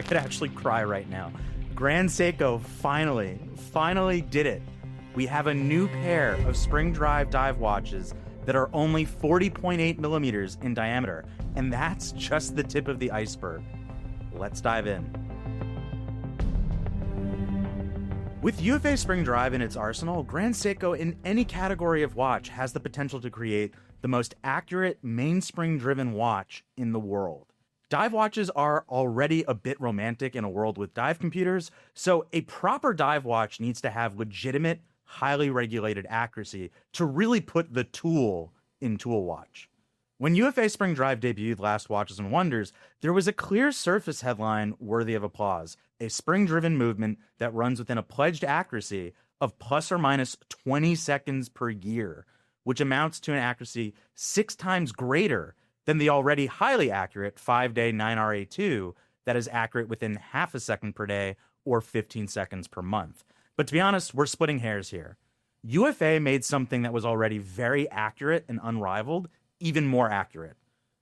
could actually cry right now. Grand Seiko finally did it. We have a new pair of Spring Drive dive watches that are only 40.8 millimeters in diameter, and that's just the tip of the iceberg. Let's dive in. With U.F.A Spring Drive in its arsenal, Grand Seiko in any category of watch has the potential to create the most accurate mainspring-driven watch in the world. Dive watches are already a bit romantic in a world with dive computers, so a proper dive watch needs to have legitimate, highly regulated accuracy to really put the tool in tool watch. When U.F.A Spring Drive debuted last Watches and Wonders, there was a clear surface headline worthy of applause, a spring-driven movement that runs within a pledged accuracy of plus or minus 20 seconds per year, which amounts to an accuracy 6 times greater than the already highly accurate 5-day 9RA2 that is accurate within half a second per day or 15 seconds per month. But to be honest, we're splitting hairs here. U.F.A made something that was already very accurate and unrivaled even more accurate.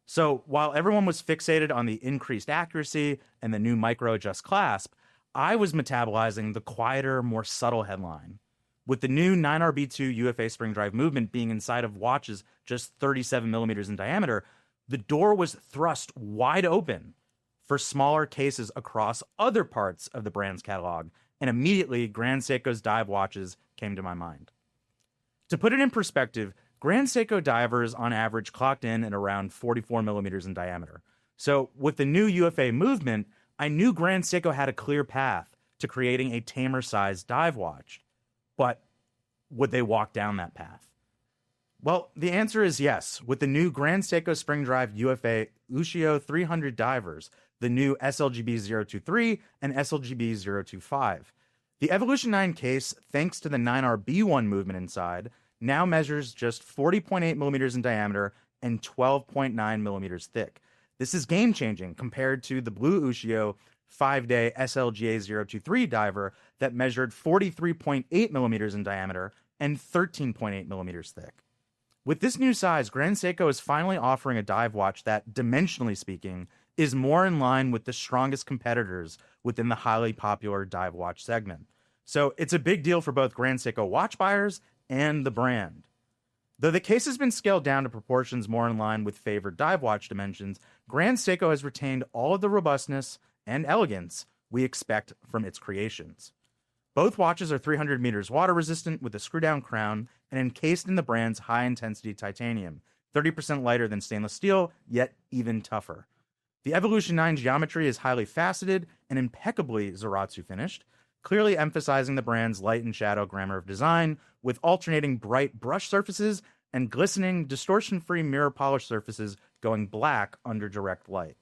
So while everyone was fixated on the increased accuracy and the new micro-adjust clasp, I was metabolizing the quieter, more subtle headline. With the new 9RB2 U.F.A Spring Drive movement being inside of watches just 37 millimeters in diameter, the door was thrust wide open for smaller cases across other parts of the brand's catalog, and immediately Grand Seiko's dive watches came to my mind. To put it in perspective, Grand Seiko divers on average clocked in at around 44 millimeters in diameter. So with the new U.F.A movement, I knew Grand Seiko had a clear path to creating a tamer-sized dive watch. But would they walk down that path? Well, the answer is yes. With the new Grand Seiko Spring Drive U.F.A Ushio 300 divers, the new SLGB023 and SLGB025. The Evolution 9 case, thanks to the 9RB1 movement inside, now measures just 40.8 millimeters in diameter and 12.9 millimeters thick. This is game-changing compared to the blue Ushio 5-day SLGA023 diver that measured 43.8 millimeters in diameter and 13.8 millimeters thick. With this new size, Grand Seiko is finally offering a dive watch that, dimensionally speaking, is more in line with the strongest competitors within the highly popular dive watch segment. So it's a big deal for both Grand Seiko watch buyers and the brand. Though the case has been scaled down to proportions more in line with favored dive watch dimensions, Grand Seiko has retained all of the robustness and elegance we expect from its creations. Both watches are 300 meters water resistant with a screw-down crown and encased in the brand's high-intensity titanium, 30% lighter than stainless steel, yet even tougher. The Evolution 9 geometry is highly faceted and impeccably Zaratsu finished, clearly emphasizing the brand's light and shadow grammar of design, with alternating bright brush surfaces and glistening, distortion-free mirror polish surfaces going black under direct light.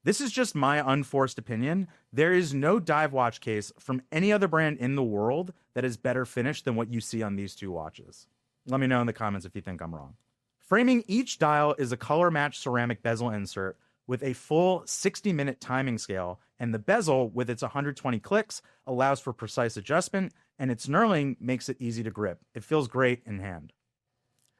This is just my unforced opinion. There is no dive watch case from any other brand in the world that is better finished than what you see on these two watches. Let me know in the comments if you think I'm wrong. Framing each dial is a color-matched ceramic bezel insert with a full 60-minute timing scale, and the bezel, with its 120 clicks, allows for precise adjustment, and its knurling makes it easy to grip. It feels great in hand.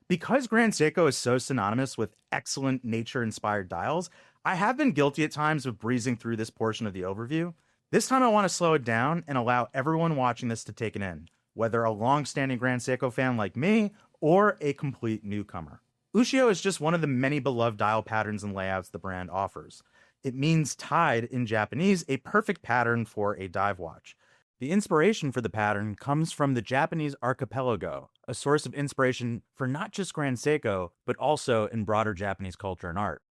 Because Grand Seiko is so synonymous with excellent nature-inspired dials, I have been guilty at times of breezing through this portion of the overview. This time I want to slow it down and allow everyone watching this to take it in, whether a long-standing Grand Seiko fan like me or a complete newcomer. Ushio is just one of the many beloved dial patterns and layouts the brand offers. It means tide in Japanese, a perfect pattern for a dive watch. The inspiration for the pattern comes from the Japanese archipelago, a source of inspiration for not just Grand Seiko, but also in broader Japanese culture and art.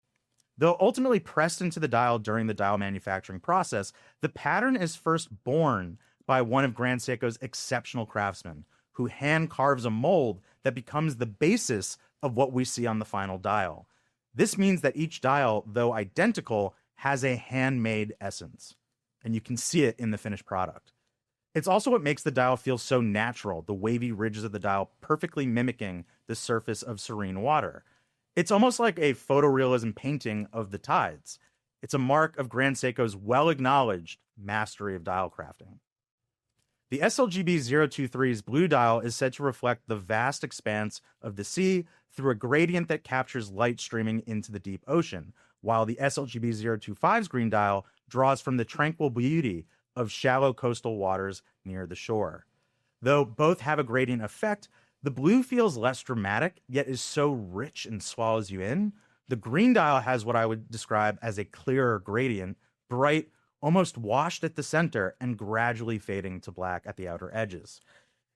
Though ultimately pressed into the dial during the dial manufacturing process, the pattern is first born by one of Grand Seiko's exceptional craftsmen, who hand carves a mold that becomes the basis of what we see on the final dial. This means that each dial, though identical, has a handmade essence, and you can see it in the finished product. It's also what makes the dial feel so natural, the wavy ridges of the dial perfectly mimicking the surface of serene water. It's almost like a photorealism painting of the tides. It's a mark of Grand Seiko's well-acknowledged mastery of dial crafting. The SLGB023's blue dial is said to reflect the vast expanse of the sea through a gradient that captures light streaming into the deep ocean, while the SLGB025's green dial draws from the tranquil beauty of shallow coastal waters near the shore. Though both have a gradient effect, the blue feels less dramatic, yet is so rich and swallows you in. The green dial has what I would describe as a clearer gradient, bright, almost washed at the center, and gradually fading to black at the outer edges.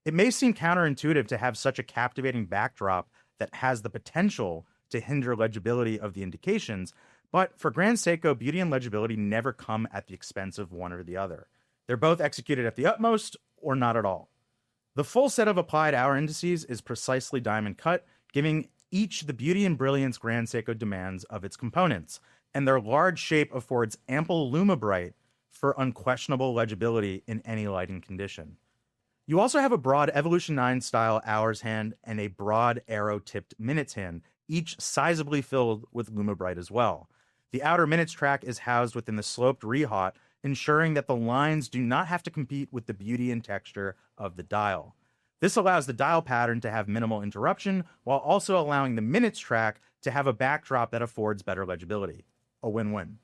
It may seem counterintuitive to have such a captivating backdrop that has the potential to hinder legibility of the indications, but for Grand Seiko, beauty and legibility never come at the expense of one or the other. They're both executed at the utmost or not at all. The full set of applied hour indices is precisely diamond cut, giving each the beauty and brilliance Grand Seiko demands of its components, and their large shape affords ample lumibright for unquestionable legibility in any lighting condition. You also have a broad Evolution 9 style hours hand and a broad arrow-tipped minutes hand, each sizably filled with lumibright as well. The outer minutes track is housed within the sloped rehaut, ensuring that the lines do not have to compete with the beauty and texture of the dial. This allows the dial pattern to have minimal interruption, while also allowing the minutes track to have a backdrop that affords better legibility. A win-win.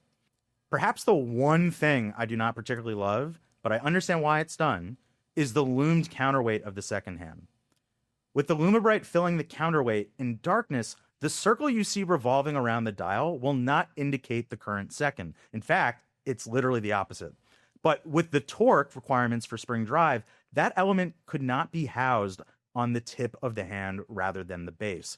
Perhaps the one thing I do not particularly love, but I understand why it's done, is the loomed counterweight of the second hand. With the lumibright filling the counterweight in darkness, the circle you see revolving around the dial will not indicate the current second. In fact, it's literally the opposite. But with the torque requirements for Spring Drive, that element could not be housed on the tip of the hand rather than the base.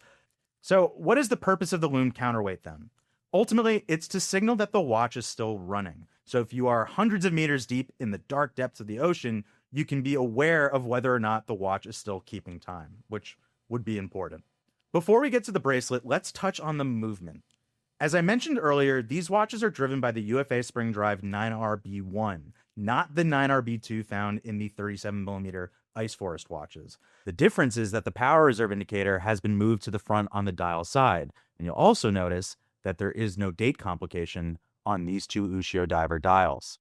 So what is the purpose of the loomed counterweight then? Ultimately, it's to signal that the watch is still running. So if you are hundreds of meters deep in the dark depths of the ocean, you can be aware of whether or not the watch is still keeping time, which would be important. Before we get to the bracelet, let's touch on the movement. As I mentioned earlier, these watches are driven by the U.F.A Spring Drive 9RB1, not the 9RB2 found in the 37mm Ice Forest watches. The difference is that the power reserve indicator has been moved to the front on the dial side, and you'll also notice that there is no date complication on these two Ushio Diver dials.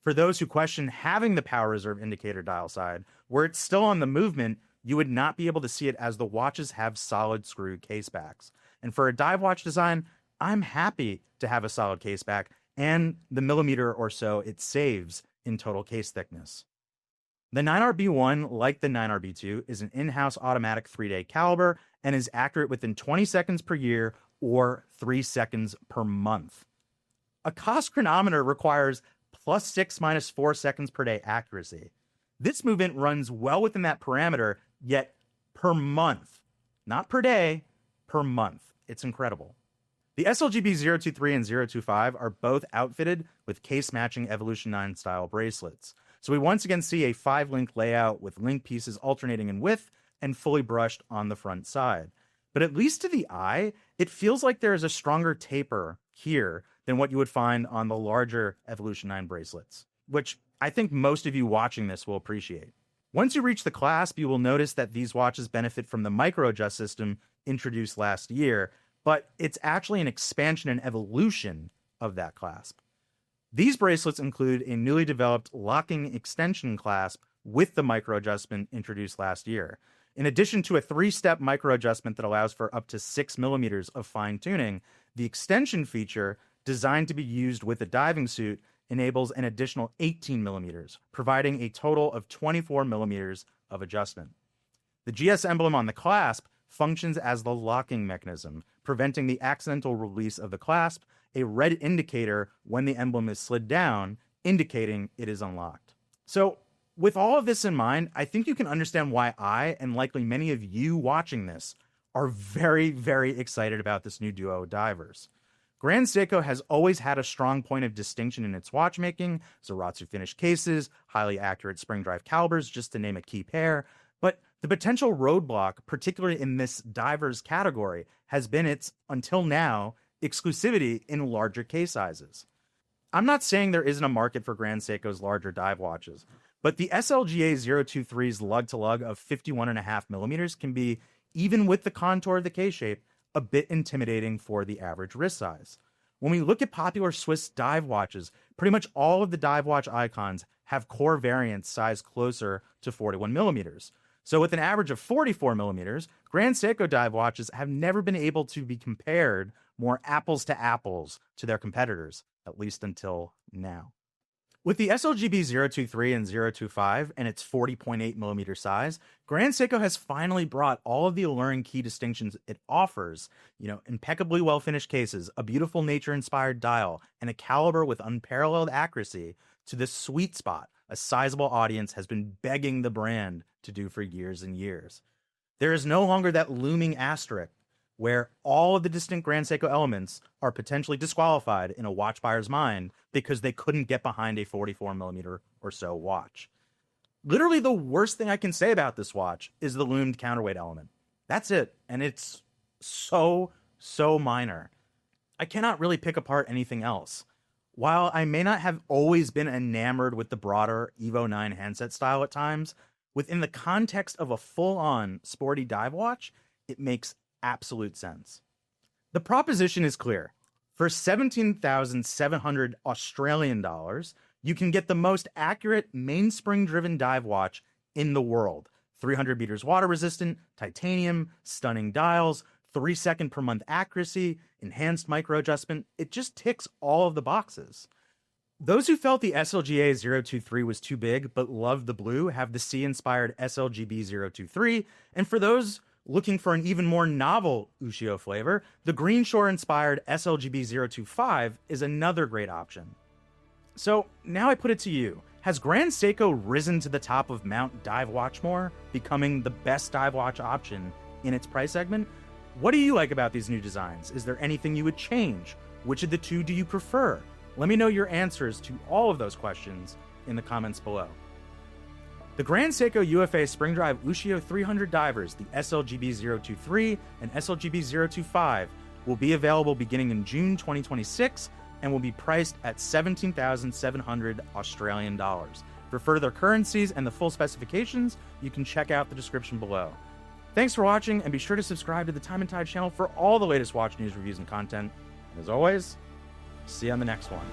For those who question having the power reserve indicator dial side, where it's still on the movement, you would not be able to see it as the watches have solid screw case backs. And for a dive watch design, I'm happy to have a solid case back and the millimeter or so it saves in total case thickness. The 9RB1, like the 9RB2, is an in-house automatic 3-day caliber and is accurate within 20 seconds per year or 3 seconds per month. A cost chronometer requires +6 -4 seconds per day accuracy. This movement runs well within that parameter, yet per month, not per day, per month. It's incredible. The SLGB023 and 025 are both outfitted with case-matching Evolution 9 style bracelets. So we once again see a 5-link layout with link pieces alternating in width and fully brushed on the front side. But at least to the eye, it feels like there is a stronger taper here than what you would find on the larger Evolution 9 bracelets, which I think most of you watching this will appreciate. Once you reach the clasp, you will notice that these watches benefit from the micro-adjust system introduced last year, but it's actually an expansion and evolution of that clasp. These bracelets include a newly developed locking extension clasp with the micro-adjustment introduced last year. In addition to a 3-step micro-adjustment that allows for up to 6 millimeters of fine-tuning, the extension feature, designed to be used with a diving suit, enables an additional 18 millimeters, providing a total of 24 millimeters of adjustment. The GS emblem on the clasp functions as the locking mechanism, preventing the accidental release of the clasp, a red indicator when the emblem is slid down, indicating it is unlocked. So, with all of this in mind, I think you can understand why I, and likely many of you watching this, are very, very excited about this new duo of divers. Grand Seiko has always had a strong point of distinction in its watchmaking, Zaratsu finished cases, highly accurate spring drive calibers, just to name a key pair, but the potential roadblock, particularly in this divers category, has been its, until now, exclusivity in larger case sizes. I'm not saying there isn't a market for Grand Seiko's larger dive watches, but the SLGA023's lug-to-lug of 51.5 millimeters can be, even with the contour of the case shape, a bit intimidating for the average wrist size. When we look at popular Swiss dive watches, pretty much all of the dive watch icons have core variants sized closer to 41 millimeters. So with an average of 44 millimeters, Grand Seiko dive watches have never been able to be compared more apples to apples to their competitors, at least until now. With the SLGB023 and 025 and its 40.8mm size, Grand Seiko has finally brought all of the alluring key distinctions it offers, impeccably well-finished cases, a beautiful nature-inspired dial, and a caliber with unparalleled accuracy to this sweet spot a sizable audience has been begging the brand to do for years and years. There is no longer that looming asterisk where all of the distinct Grand Seiko elements are potentially disqualified in a watch buyer's mind because they couldn't get behind a 44mm or so watch. Literally the worst thing I can say about this watch is the loomed counterweight element. That's it, and it's so minor. I cannot really pick apart anything else. While I may not have always been enamored with the broader Evo 9 handset style at times, within the context of a full-on sporty dive watch, it makes absolute sense. The proposition is clear. For 17,700 Australian dollars, you can get the most accurate mainspring-driven dive watch in the world. 300 meters water resistant, titanium, stunning dials, 3-second per month accuracy, enhanced micro adjustment. It just ticks all of the boxes. Those who felt the SLGA023 was too big but loved the blue have the C-inspired SLGB023, and for those looking for an even more novel Ushio flavor, the Green Shore-inspired SLGB025 is another great option. So now I put it to you. Has Grand Seiko risen to the top of Mount Dive Watchmore, becoming the best dive watch option in its price segment? What do you like about these new designs? Is there anything you would change? Which of the two do you prefer? Let me know your answers to all of those questions in the comments below. The Grand Seiko U.F.A Spring Drive Ushio 300 divers, the SLGB023 and SLGB025, will be available beginning in June 2026 and will be priced at 17,700 Australian dollars. For further currencies and the full specifications, you can check out the description below. Thanks for watching, and be sure to subscribe to the Time+Tide channel for all the latest watch news, reviews, and content. And as always, see you on the next one.